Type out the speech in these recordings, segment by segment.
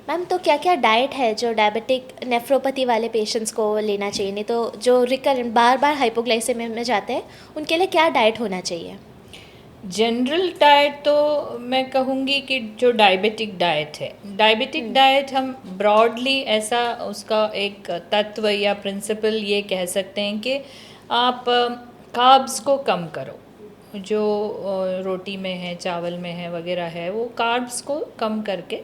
Ma'am तो क्या क्या डाइट है जो डायबिटिक नेफ्रोपैथी वाले पेशेंट्स को लेना चाहिए, नहीं तो जो रिकरेंट बार बार हाइपोग्लाइसेमिया में जाते हैं उनके लिए क्या डाइट होना चाहिए? जनरल डाइट तो मैं कहूँगी कि जो डायबिटिक डाइट है, डायबिटिक डाइट हम ब्रॉडली ऐसा उसका एक तत्व या प्रिंसिपल ये कह सकते हैं कि आप कार्ब्स को कम करो। जो रोटी में है, चावल में है वगैरह है, वो कार्ब्स को कम करके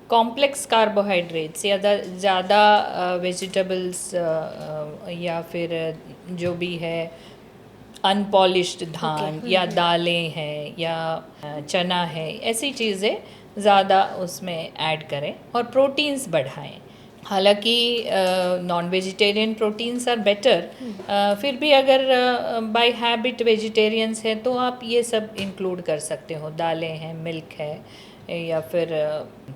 कॉम्प्लेक्स कार्बोहाइड्रेट्स या ज़्यादा वेजिटेबल्स या फिर जो भी है अनपॉलिश्ड ओके। धान या दालें हैं या चना है, ऐसी चीज़ें ज़्यादा उसमें ऐड करें और प्रोटीन्स बढ़ाएं। हालांकि non vegetarian proteins are better, फिर भी अगर बाय हैबिट वेजिटेरियंस हैं तो आप ये सब इंक्लूड कर सकते हो। दालें हैं, मिल्क है या फिर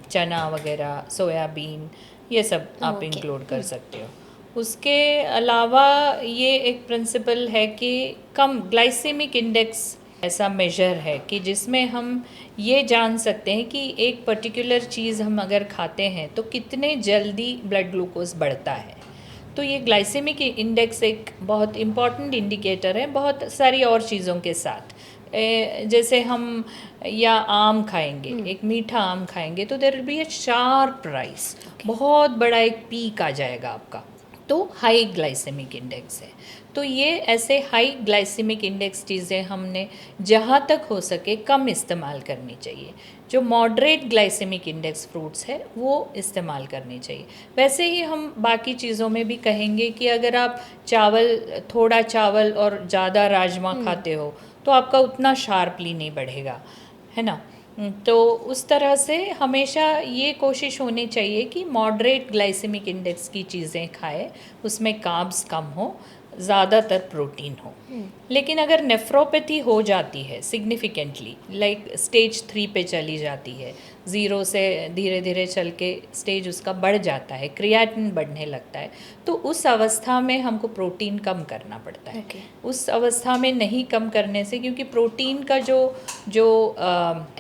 चना वगैरह, सोयाबीन, ये सब आप ओके। इंक्लूड कर सकते हो। उसके अलावा ये एक प्रिंसिपल है कि कम ग्लाइसेमिक इंडेक्स ऐसा मेजर है कि जिसमें हम ये जान सकते हैं कि एक पर्टिकुलर चीज़ हम अगर खाते हैं तो कितने जल्दी ब्लड ग्लूकोज बढ़ता है। तो ये ग्लाइसेमिक इंडेक्स एक बहुत इम्पॉर्टेंट इंडिकेटर है, बहुत सारी और चीज़ों के साथ। जैसे हम या आम खाएंगे, एक मीठा आम खाएंगे तो there will be a sharp rise, बहुत बड़ा एक पीक आ जाएगा आपका, तो हाई ग्लाइसेमिक इंडेक्स है। तो ये ऐसे हाई ग्लाइसेमिक इंडेक्स चीज़ें हमने जहाँ तक हो सके कम इस्तेमाल करनी चाहिए। जो मॉडरेट ग्लाइसेमिक इंडेक्स फ्रूट्स है वो इस्तेमाल करनी चाहिए। वैसे ही हम बाकी चीज़ों में भी कहेंगे कि अगर आप थोड़ा चावल और ज़्यादा राजमा खाते हो तो आपका उतना शार्पली नहीं बढ़ेगा, है ना। तो उस तरह से हमेशा ये कोशिश होनी चाहिए कि मॉडरेट ग्लाइसेमिक इंडेक्स की चीज़ें खाएं, उसमें कार्ब्स कम हो, ज़्यादातर प्रोटीन हो। लेकिन अगर नेफ्रोपैथी हो जाती है सिग्निफिकेंटली, लाइक स्टेज 3 पे चली जाती है, ज़ीरो से धीरे धीरे चल के स्टेज उसका बढ़ जाता है, क्रिएटिनिन बढ़ने लगता है, तो उस अवस्था में हमको प्रोटीन कम करना पड़ता है। ओके। उस अवस्था में नहीं कम करने से, क्योंकि प्रोटीन का जो जो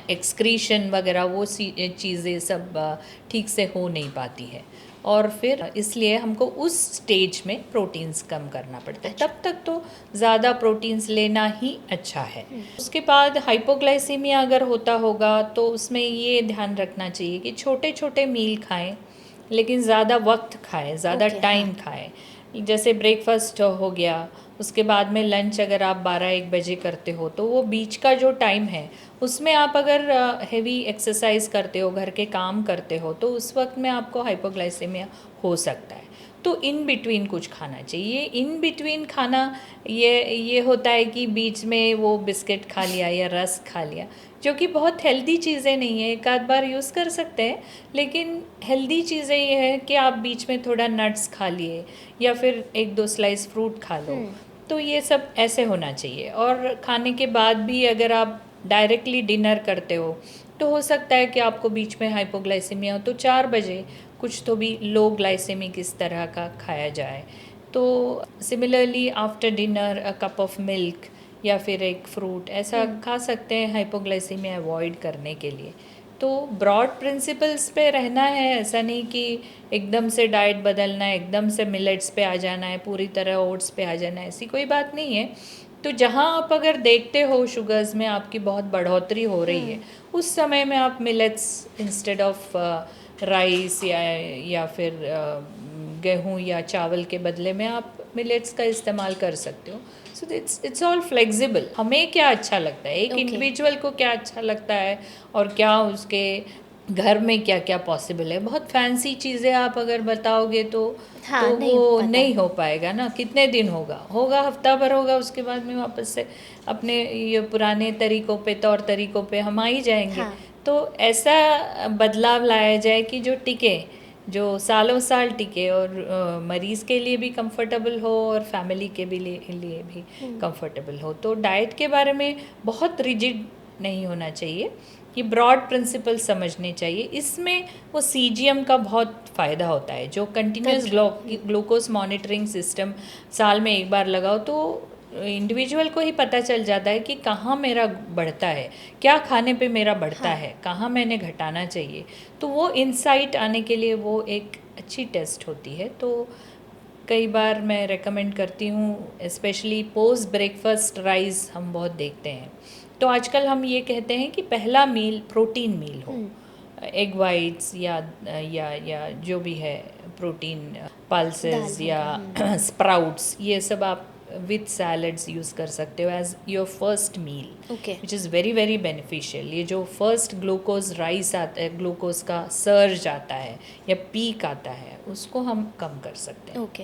एक्सक्रीशन वगैरह वो चीज़ें सब ठीक से हो नहीं पाती है, और फिर इसलिए हमको उस स्टेज में प्रोटीन्स कम करना पड़ता है। तब तक तो ज़्यादा प्रोटीन्स लेना ही अच्छा है। उसके बाद हाइपोग्लाइसीमिया अगर होता होगा तो उसमें ये ध्यान रखना चाहिए कि छोटे छोटे मील खाएं, लेकिन ज़्यादा वक्त खाएं, ज़्यादा ओके, हाँ। टाइम खाएं। जैसे ब्रेकफास्ट हो गया, उसके बाद में लंच अगर आप 12-1 बजे करते हो तो वो बीच का जो टाइम है उसमें आप अगर हेवी एक्सरसाइज करते हो, घर के काम करते हो, तो उस वक्त में आपको हाइपोग्लाइसेमिया हो सकता है। तो इन बिटवीन कुछ खाना चाहिए। इन बिटवीन खाना ये होता है कि बीच में वो बिस्किट खा लिया या रस खा लिया, जो कि बहुत हेल्दी चीज़ें नहीं है, एक आध बार यूज़ कर सकते हैं, लेकिन हेल्दी चीज़ें ये है कि आप बीच में थोड़ा नट्स खा लिए या फिर 1-2 स्लाइस फ्रूट खा लो। तो ये सब ऐसे होना चाहिए। और खाने के बाद भी अगर आप डायरेक्टली डिनर करते हो तो हो सकता है कि आपको बीच में हाइपोग्लाइसेमिया हो, तो 4 बजे कुछ तो भी लो ग्लाइसेमिक इस तरह का खाया जाए। तो similarly after dinner a cup of milk या फिर एक फ्रूट ऐसा खा सकते हैं हाइपोग्लाइसेमिया अवॉइड करने के लिए। तो ब्रॉड प्रिंसिपल्स पे रहना है, ऐसा नहीं कि एकदम से डाइट बदलना है, एकदम से मिलेट्स पे आ जाना है, पूरी तरह ओट्स पे आ जाना है, ऐसी कोई बात नहीं है। तो जहाँ आप अगर देखते हो शुगर्स में आपकी बहुत बढ़ोतरी हो रही है, उस समय में आप मिलेट्स इंस्टेड ऑफ राइस या फिर गेहूँ या चावल के बदले में आप मिलेट्स का इस्तेमाल कर सकते हो। सो इट्स ऑल फ्लेक्सिबल, हमें क्या अच्छा लगता है, एक ओके। इंडिविजुअल को क्या अच्छा लगता है और क्या उसके घर में क्या क्या पॉसिबल है। बहुत फैंसी चीज़ें आप अगर बताओगे हाँ, तो नहीं हो वो पाता नहीं है। हो पाएगा ना। कितने दिन होगा हफ्ता भर होगा, उसके बाद में वापस से अपने ये पुराने तरीक़ों पे, तौर तरीक़ों पे हम आ ही जाएंगे। हाँ। तो ऐसा बदलाव लाया जाए कि जो टिके, जो सालों साल टिके और मरीज़ के लिए भी कंफर्टेबल हो और फैमिली के भी लिए भी कंफर्टेबल हो। तो डाइट के बारे में बहुत रिजिड नहीं होना चाहिए, ये ब्रॉड प्रिंसिपल समझने चाहिए। इसमें वो सीजीएम का बहुत फ़ायदा होता है, जो continuous control. Glucose monitoring system साल में एक बार लगाओ तो इंडिविजुअल को ही पता चल जाता है कि कहाँ मेरा बढ़ता है, क्या खाने पे मेरा बढ़ता हाँ। है, कहाँ मैंने घटाना चाहिए। तो वो इंसाइट आने के लिए वो एक अच्छी टेस्ट होती है। तो कई बार मैं रेकमेंड करती हूँ, स्पेशली पोस्ट ब्रेकफास्ट राइज हम बहुत देखते हैं। तो आजकल हम ये कहते हैं कि पहला मील प्रोटीन मील हो, एग वाइट्स या जो भी है प्रोटीन, पल्सेस दाल या स्प्राउट्स, ये सब आप विथ सैलड्स यूज़ कर सकते हो as your first meal, okay which is very very beneficial. ये जो फर्स्ट ग्लूकोज राइस आता है, ग्लूकोज का सर्ज आता है या पीक आता है, उसको हम कम कर सकते हैं। ओके